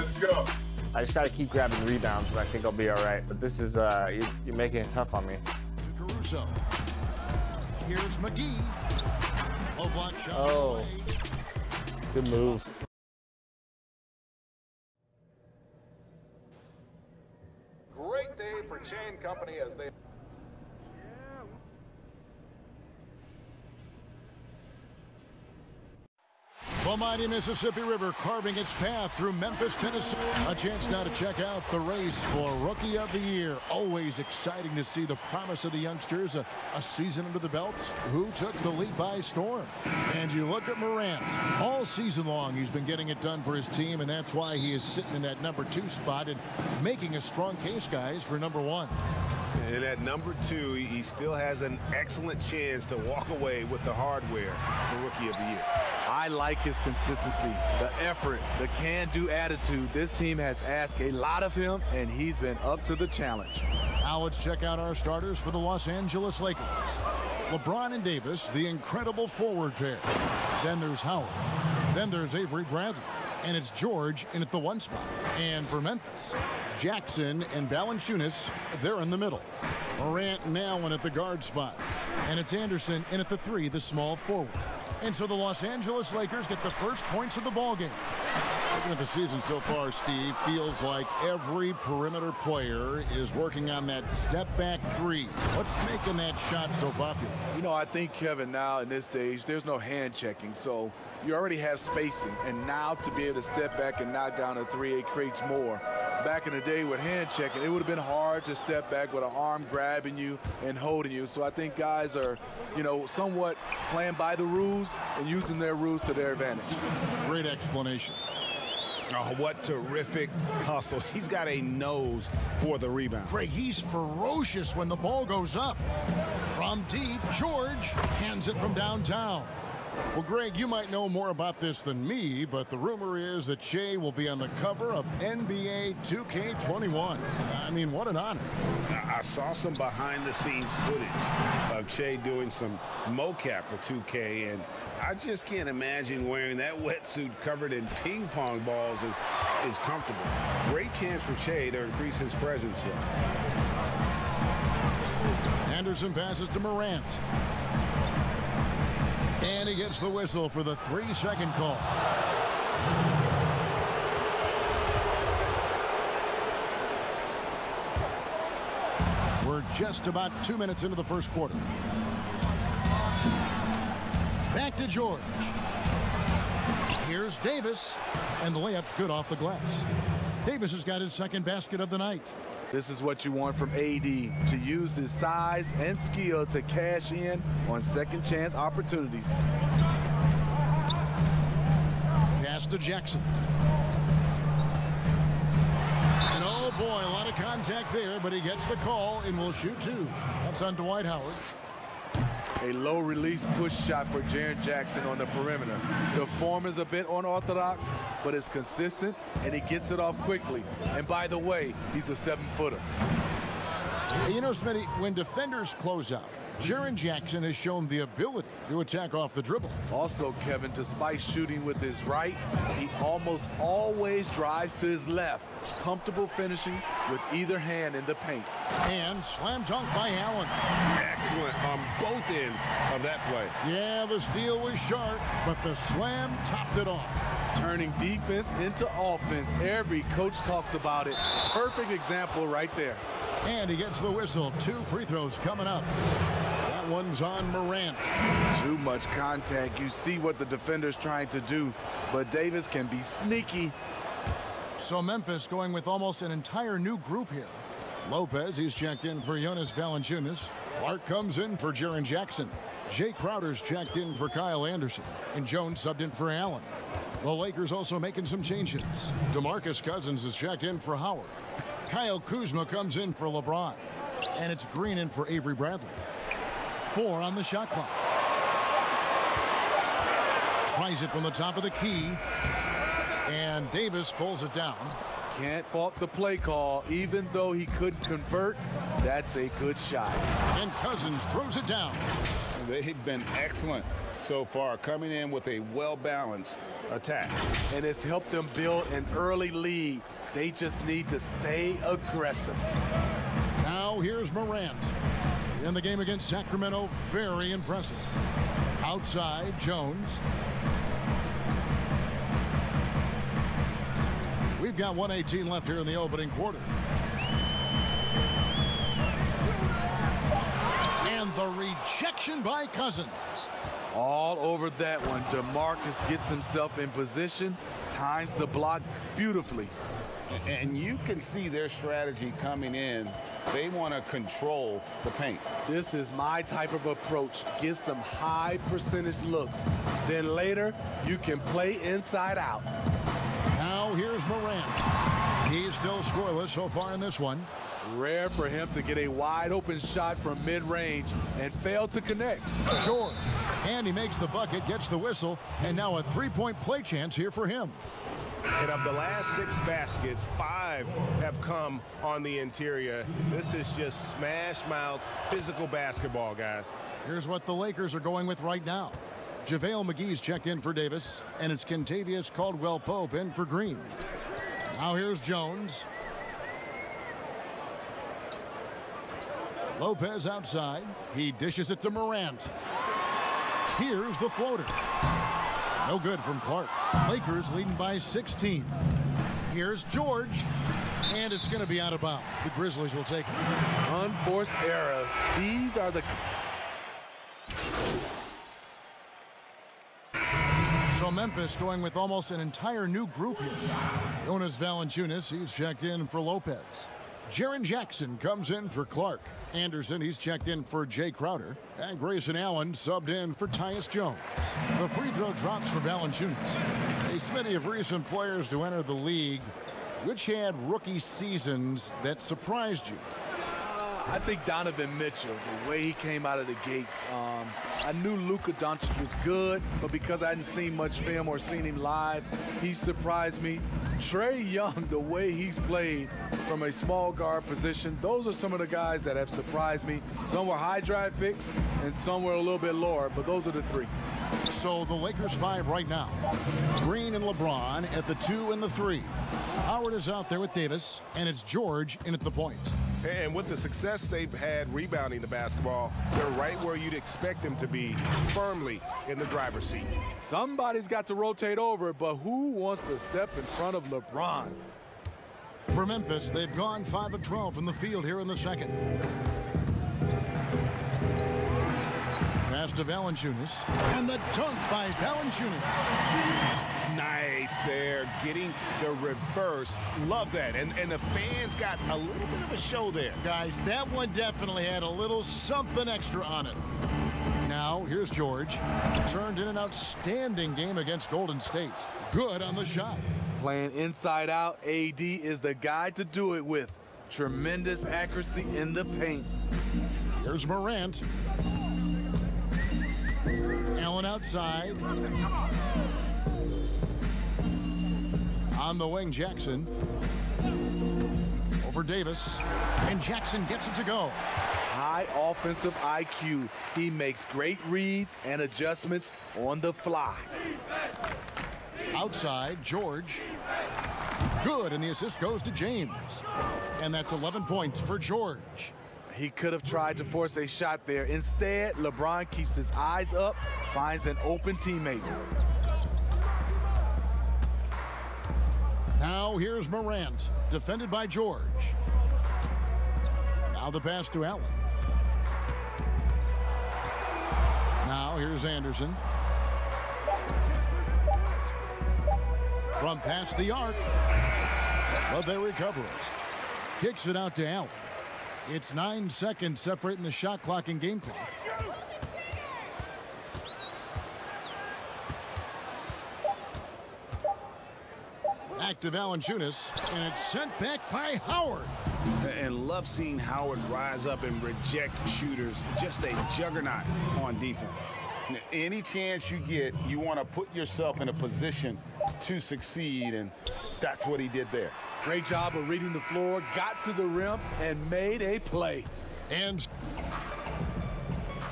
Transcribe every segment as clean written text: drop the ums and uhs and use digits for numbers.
Let's go. I just got to keep grabbing rebounds, and I think I'll be all right. But this is, you're making it tough on me. Caruso. Here's McGee. Low block shot. Oh, good move. Great day for Chain Company as they... The mighty Mississippi River carving its path through Memphis, Tennessee. A chance now to check out the race for Rookie of the Year. Always exciting to see the promise of the youngsters. A season under the belts. Who took the league by storm? And you look at Morant. All season long, he's been getting it done for his team, and that's why he is sitting in that #2 spot and making a strong case, guys, for #1. And at #2, he still has an excellent chance to walk away with the hardware for Rookie of the Year. I like his consistency, the effort, the can-do attitude. This team has asked a lot of him, and he's been up to the challenge. Now let's check out our starters for the Los Angeles Lakers. LeBron and Davis, the incredible forward pair. Then there's Howard. Then there's Avery Bradley. And it's George in at the 1 spot. And for Memphis, Jackson and Valanciunas, they're in the middle. Morant and Allen at the guard spots. And it's Anderson in at the 3, the small forward. And so the Los Angeles Lakers get the first points of the ballgame. Looking at the season so far, Steve, feels like every perimeter player is working on that step-back 3. What's making that shot so popular? You know, I think, Kevin, now in this stage, there's no hand checking, so you already have spacing. And now to be able to step back and knock down a 3, it creates more. Back in the day with hand checking, it would have been hard to step back with an arm grabbing you and holding you. So I think guys are, you know, somewhat playing by the rules and using their rules to their advantage. Great explanation. Oh, what terrific hustle. He's got a nose for the rebound. Greg, he's ferocious when the ball goes up. From deep, George hands it from downtown. Well, Greg, you might know more about this than me, but the rumor is that Shai will be on the cover of NBA 2K21. I mean, what an honor. I saw some behind-the-scenes footage of Shai doing some mocap for 2K, and I just can't imagine wearing that wetsuit covered in ping pong balls is comfortable. Great chance for Shai to increase his presence here. Anderson passes to Morant. And he gets the whistle for the 3-second call. We're just about 2 minutes into the first quarter. Back to George. Here's Davis. And the layup's good off the glass. Davis has got his second basket of the night. This is what you want from AD, to use his size and skill to cash in on second chance opportunities. Pass to Jackson. And oh boy, a lot of contact there, but he gets the call and will shoot 2. That's on Dwight Howard. A low release push shot for Jaren Jackson on the perimeter. The form is a bit unorthodox, but it's consistent and he gets it off quickly. And by the way, he's a 7-footer. You know, Smitty, when defenders close out, Jaren Jackson has shown the ability to attack off the dribble. Also, Kevin, despite shooting with his right, he almost always drives to his left. Comfortable finishing with either hand in the paint. And slam dunk by Allen. Excellent on both ends of that play. Yeah, the steal was sharp, but the slam topped it off. Turning defense into offense. Every coach talks about it. Perfect example right there. And he gets the whistle. 2 free throws coming up. That one's on Morant. Too much contact. You see what the defender's trying to do, but Davis can be sneaky. So Memphis going with almost an entire new group here. Lopez, he's checked in for Jonas Valanciunas. Clark comes in for Jaren Jackson. Jay Crowder's checked in for Kyle Anderson. And Jones subbed in for Allen. The Lakers also making some changes. DeMarcus Cousins is checked in for Howard. Kyle Kuzma comes in for LeBron. And it's Green in for Avery Bradley. 4 on the shot clock. Tries it from the top of the key. And Davis pulls it down. Can't fault the play call. Even though he couldn't convert, that's a good shot. And Cousins throws it down. They've been excellent so far, coming in with a well-balanced attack. And it's helped them build an early lead. They just need to stay aggressive. Now here's Morant. In the game against Sacramento, very impressive. Outside, Jones. We've got 1:18 left here in the opening quarter. And the rejection by Cousins. All over that one. DeMarcus gets himself in position, times the block beautifully. And you can see their strategy coming in. They want to control the paint. This is my type of approach. Get some high percentage looks. Then later, you can play inside out. Now here's Morant. He's still scoreless so far in this one. Rare for him to get a wide open shot from mid-range and fail to connect. George. And he makes the bucket, gets the whistle, and now a three-point play chance here for him. And of the last 6 baskets, 5 have come on the interior. This is just smash-mouth physical basketball, guys. Here's what the Lakers are going with right now. JaVale McGee's checked in for Davis, and it's Kentavious Caldwell-Pope in for Green. Now here's Jones. Lopez outside. He dishes it to Morant. Here's the floater. No good from Clark. Lakers leading by 16. Here's George. And it's going to be out of bounds. The Grizzlies will take it. Unforced errors. These are the... So Memphis going with almost an entire new group here. Jonas Valanciunas, he's checked in for Lopez. Jaren Jackson comes in for Clark. Anderson, he's checked in for Jay Crowder. And Grayson Allen subbed in for Tyus Jones. The free throw drops for Valanciunas. A smitty of recent players to enter the league. Which had rookie seasons that surprised you? I think Donovan Mitchell, the way he came out of the gates. I knew Luka Doncic was good, but because I hadn't seen much film or seen him live, he surprised me. Trae Young, the way he's played from a small guard position, those are some of the guys that have surprised me. Some were high draft picks, and some were a little bit lower, but those are the 3. So the Lakers 5 right now. Green and LeBron at the 2 and the 3. Howard is out there with Davis, and it's George in at the point. And with the success they've had rebounding the basketball, they're right where you'd expect them to be, firmly in the driver's seat. Somebody's got to rotate over, but who wants to step in front of LeBron? For Memphis, they've gone 5 of 12 from the field here in the second. Pass to Valanciunas, and the dunk by Valanciunas. Nice there, getting the reverse. Love that. And the fans got a little bit of a show there. Guys, that one definitely had a little something extra on it. Now, here's George. Turned in an outstanding game against Golden State. Good on the shot. Playing inside out, AD is the guy to do it with. Tremendous accuracy in the paint. Here's Morant. Allen outside. On the wing, Jackson. Over Davis. And Jackson gets it to go. High offensive IQ. He makes great reads and adjustments on the fly. Outside, George. Good, and the assist goes to James. And that's 11 points for George. He could have tried to force a shot there. Instead, LeBron keeps his eyes up, finds an open teammate. Now here's Morant, defended by George. Now the pass to Allen. Now here's Anderson. From past the arc, but they recover it. Kicks it out to Allen. It's 9 seconds separating the shot clock and game clock. Back to Valanciunas, and it's sent back by Howard. And love seeing Howard rise up and reject shooters. Just a juggernaut on defense. Any chance you get, you want to put yourself in a position to succeed, and that's what he did there. Great job of reading the floor, got to the rim, and made a play. And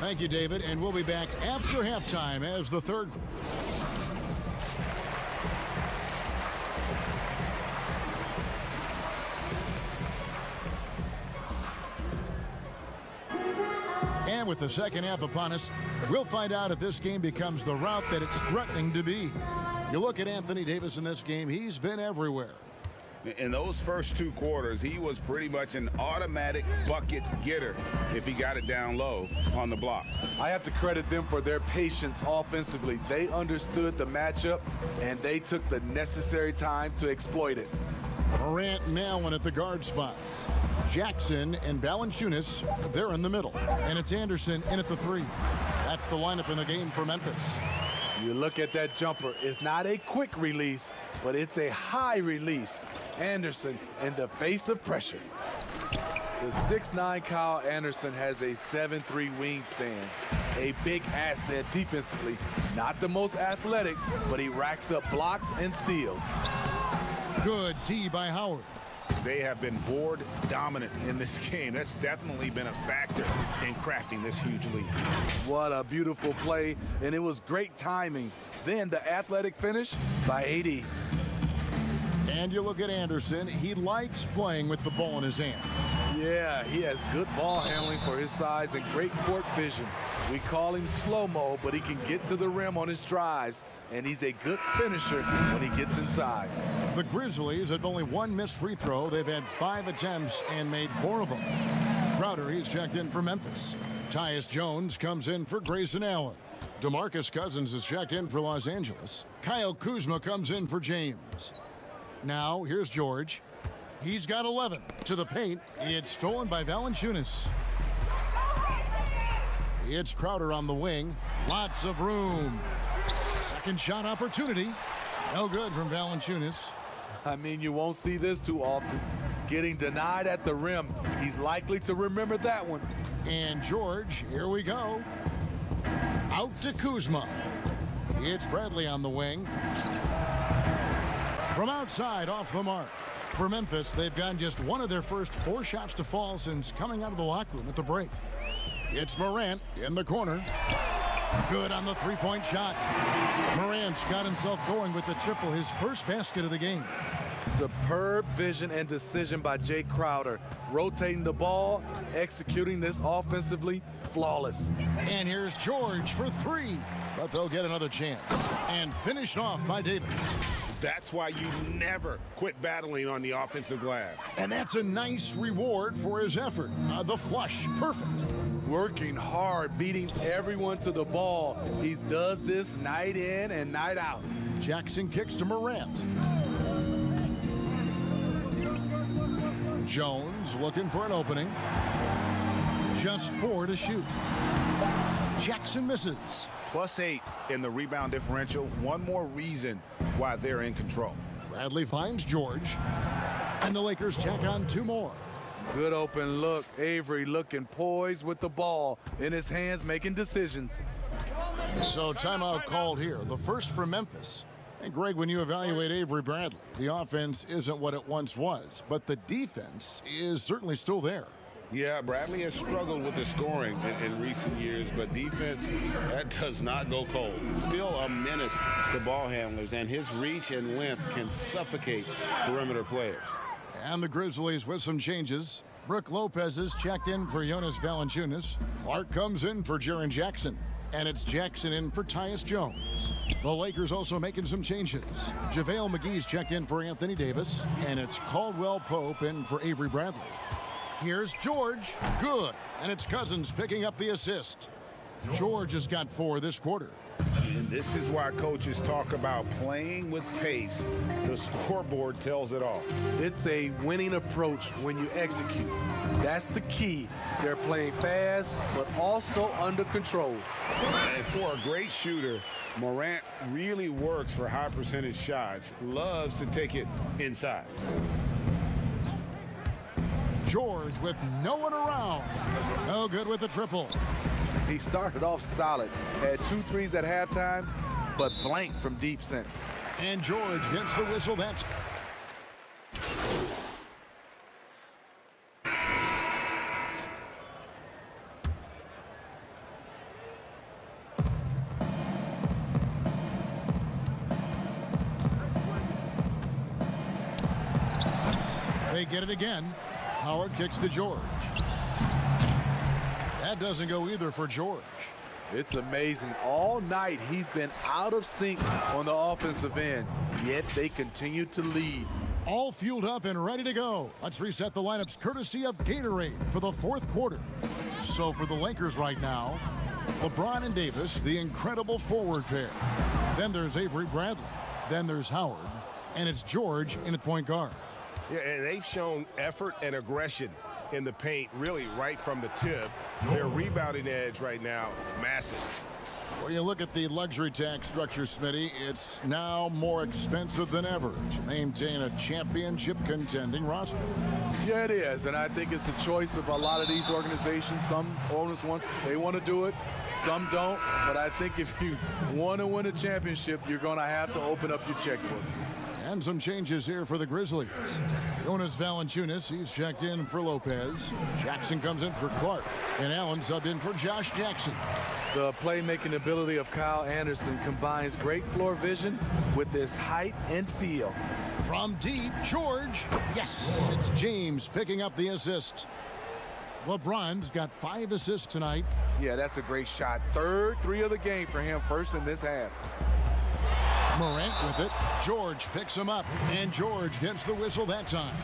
Thank you, David, and we'll be back after halftime as the third. And with the second half upon us, we'll find out if this game becomes the route that it's threatening to be. You look at Anthony Davis in this game, he's been everywhere. In those first 2 quarters, he was pretty much an automatic bucket getter if he got it down low on the block. I have to credit them for their patience offensively. They understood the matchup, and they took the necessary time to exploit it. Morant and Allen at the guard spots. Jackson and Valanciunas, they're in the middle. And it's Anderson in at the 3. That's the lineup in the game for Memphis. You look at that jumper. It's not a quick release, but it's a high release. Anderson in the face of pressure. The 6'9" Kyle Anderson has a 7'3" wingspan. A big asset defensively. Not the most athletic, but he racks up blocks and steals. Good D by Howard. They have been board dominant in this game. That's definitely been a factor in crafting this huge lead. What a beautiful play, and it was great timing. Then the athletic finish by AD. And you look at Anderson, he likes playing with the ball in his hands. Yeah, he has good ball handling for his size and great court vision. We call him slow-mo, but he can get to the rim on his drives, and he's a good finisher when he gets inside. The Grizzlies have only 1 missed free throw. They've had 5 attempts and made 4 of them. Crowder, he's checked in for Memphis. Tyus Jones comes in for Grayson Allen. DeMarcus Cousins is checked in for Los Angeles. Kyle Kuzma comes in for James. Now, here's George. He's got 11 to the paint. It's stolen by Valanciunas. It's Crowder on the wing. Lots of room. Second shot opportunity. No good from Valanciunas. I mean, you won't see this too often. Getting denied at the rim. He's likely to remember that one. And George, here we go. Out to Kuzma. It's Bradley on the wing. From outside, off the mark. For Memphis, they've gotten just one of their first 4 shots to fall since coming out of the locker room at the break. It's Morant in the corner. Good on the 3-point shot. Morant's got himself going with the triple, his first basket of the game. Superb vision and decision by Jay Crowder. Rotating the ball, executing this offensively, flawless. And here's George for 3. But they'll get another chance. And finished off by Davis. That's why you never quit battling on the offensive glass. And that's a nice reward for his effort. The flush, perfect. Working hard, beating everyone to the ball. He does this night in and night out. Jackson kicks to Morant. Jones looking for an opening. Just 4 to shoot. Jackson misses. +8 in the rebound differential. One more reason why they're in control. Bradley finds George. And the Lakers tack on 2 more. Good open look. Avery looking poised with the ball in his hands, making decisions. So timeout called here. The first for Memphis. And Greg, when you evaluate Avery Bradley, the offense isn't what it once was, but the defense is certainly still there. Yeah, Bradley has struggled with the scoring in recent years, but defense, that does not go cold. Still a menace to ball handlers, and his reach and length can suffocate perimeter players. And the Grizzlies with some changes. Brook Lopez is checked in for Jonas Valanciunas. Clark comes in for Jaren Jackson. And it's Jackson in for Tyus Jones. The Lakers also making some changes. JaVale McGee's checked in for Anthony Davis. And it's Caldwell Pope in for Avery Bradley. Here's George. Good. And it's Cousins picking up the assist. George has got 4 this quarter. And this is why coaches talk about playing with pace. The scoreboard tells it all. It's a winning approach when you execute. That's the key. They're playing fast, but also under control. And for a great shooter, Morant really works for high percentage shots. Loves to take it inside. George with no one around. No good with the triple. He started off solid, had 2 threes at halftime, but blank from deep since. And George gets the whistle. That's they get it again? Howard kicks to George. That doesn't go either for George. It's amazing. All night he's been out of sync on the offensive end, yet they continue to lead. All fueled up and ready to go. Let's reset the lineups courtesy of Gatorade for the fourth quarter. So for the Lakers right now, LeBron and Davis, the incredible forward pair. Then there's Avery Bradley. Then there's Howard. And it's George in at point guard. Yeah, and they've shown effort and aggression in the paint, really right from the tip. Their rebounding edge right now, massive. When you look at the luxury tax structure, Smitty, it's now more expensive than ever to maintain a championship contending roster. Yeah, it is, and I think it's the choice of a lot of these organizations. Some owners want to do it, some don't. But I think if you want to win a championship, you're going to have to open up your checkbook. And some changes here for the Grizzlies. Jonas Valanciunas, he's checked in for Lopez. Jackson comes in for Clark. And Allen subbed in for Josh Jackson. The playmaking ability of Kyle Anderson combines great floor vision with his height and feel. From deep, George. Yes, it's James picking up the assist. LeBron's got 5 assists tonight. Yeah, that's a great shot. Third three of the game for him, first in this half. Morant with it. George picks him up, and George gets the whistle that time.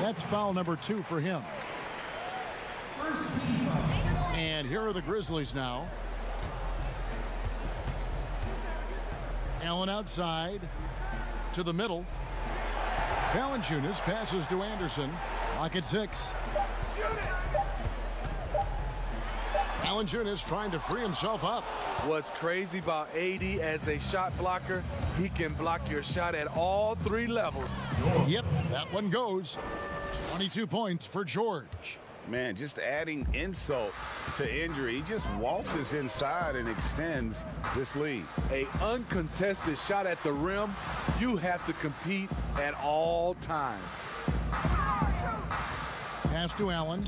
That's foul number 2 for him. And here are the Grizzlies now. Allen outside to the middle. Valanciunas passes to Anderson. Clock at 6. Valanciunas trying to free himself up. What's crazy about AD as a shot blocker, he can block your shot at all 3 levels. Yep, that one goes. 22 points for George. Man, just adding insult to injury. He just waltzes inside and extends this lead. A uncontested shot at the rim, you have to compete at all times. Pass to Allen.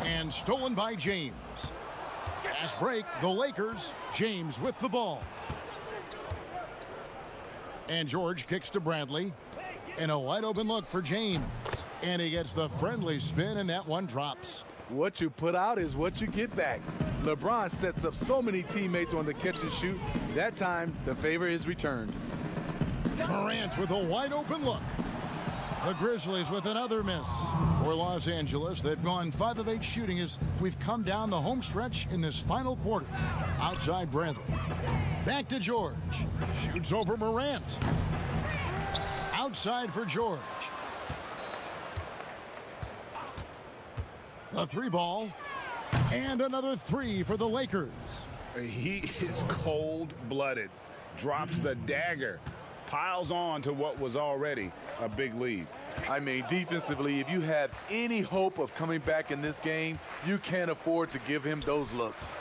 And stolen by James. Fast break, the Lakers. James with the ball. And George kicks to Bradley. And a wide open look for James. And he gets the friendly spin, and that one drops. What you put out is what you get back. LeBron sets up so many teammates on the catch and shoot. That time, the favor is returned. Morant with a wide open look. The Grizzlies with another miss. For Los Angeles, they've gone 5 of 8 shooting as we've come down the home stretch in this final quarter. Outside Bradley. Back to George. Shoots over Morant. Outside for George. A 3 ball. And another 3 for the Lakers. He is cold-blooded. Drops the dagger. Piles on to what was already a big lead. I mean, defensively, if you have any hope of coming back in this game, you can't afford to give him those looks.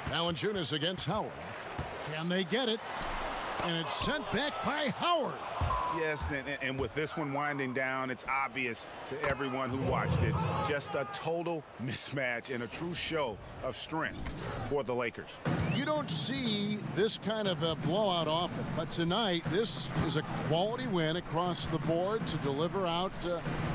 Valanciunas against Howard. Can they get it? And it's sent back by Howard. Yes, and with this one winding down, it's obvious to everyone who watched it. Just a total mismatch and a true show of strength for the Lakers. You don't see this kind of a blowout often, but tonight this is a quality win across the board to deliver out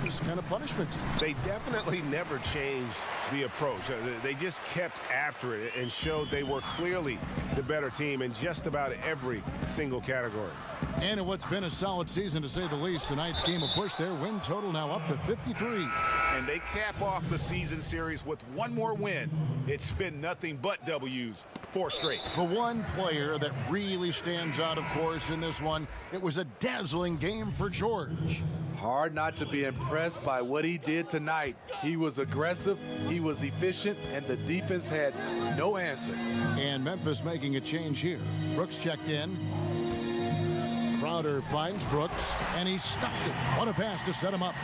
this kind of punishment. They definitely never changed the approach. They just kept after it and showed they were clearly the better team in just about every single category. And in what's been a solid season, to say the least, tonight's game will push their win total now up to 53. And they cap off the season series with one more win. It's been nothing but W's, 4 straight. The one player that really stands out, of course, in this one, it was a dazzling game for George. Hard not to be impressed by what he did tonight. He was aggressive, he was efficient, and the defense had no answer. And Memphis making a change here. Brooks checked in. Crowder finds Brooks, and he stuffs it. What a pass to set him up.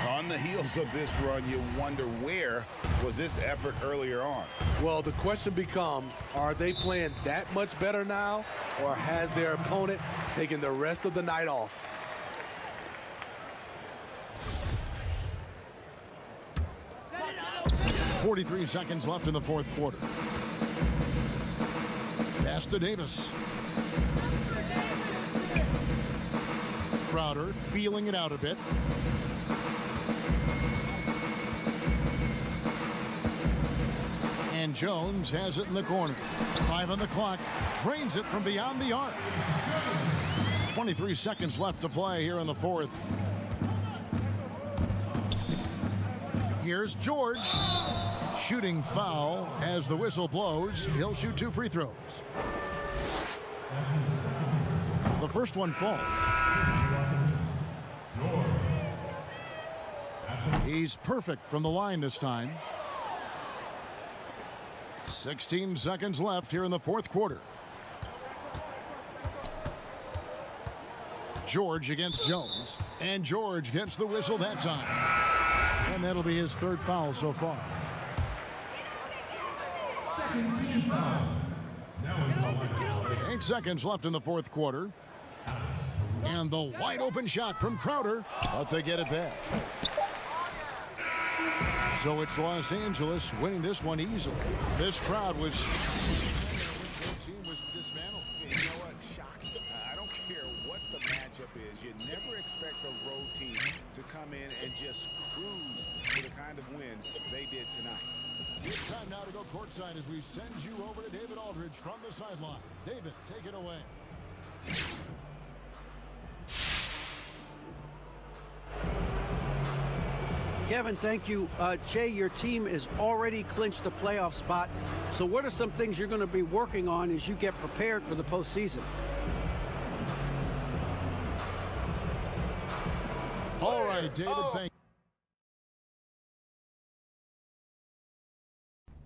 On the heels of this run, you wonder where was this effort earlier on? Well, the question becomes, are they playing that much better now, or has their opponent taken the rest of the night off? .43 seconds left in the fourth quarter. Pass to Davis. Crowder feeling it out a bit. And Jones has it in the corner. 5 on the clock. Drains it from beyond the arc. 23 seconds left to play here in the fourth. Here's George. Shooting foul as the whistle blows. He'll shoot 2 free throws. The first one falls. He's perfect from the line this time. 16 seconds left here in the fourth quarter. George against Jones. And George gets the whistle that time. And that'll be his 3rd foul so far. Second team foul. 8 seconds left in the fourth quarter. And the wide open shot from Crowder, but they get it back. So it's Los Angeles winning this one easily. This crowd was... The team was dismantled. You know what? Shocking. I don't care what the matchup is. You never expect a road team to come in and just cruise to the kind of win they did tonight. It's time now to go courtside as we send you over to David Aldridge from the sideline. David, take it away. Kevin, thank you. Jay, your team has already clinched a playoff spot. So what are some things you're going to be working on as you get prepared for the postseason? All right, David, thank you.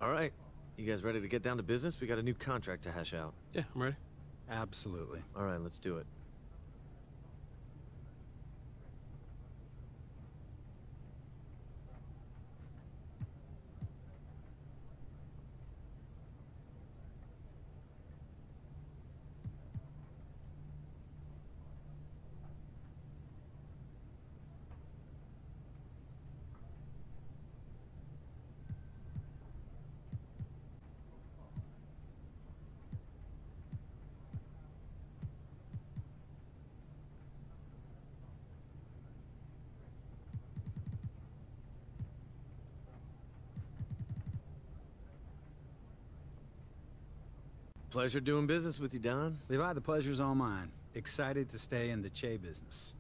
All right. You guys ready to get down to business? We got a new contract to hash out. Yeah, I'm ready. Absolutely. All right, let's do it. Pleasure doing business with you, Don. Levi, the pleasure's all mine. Excited to stay in the Che business.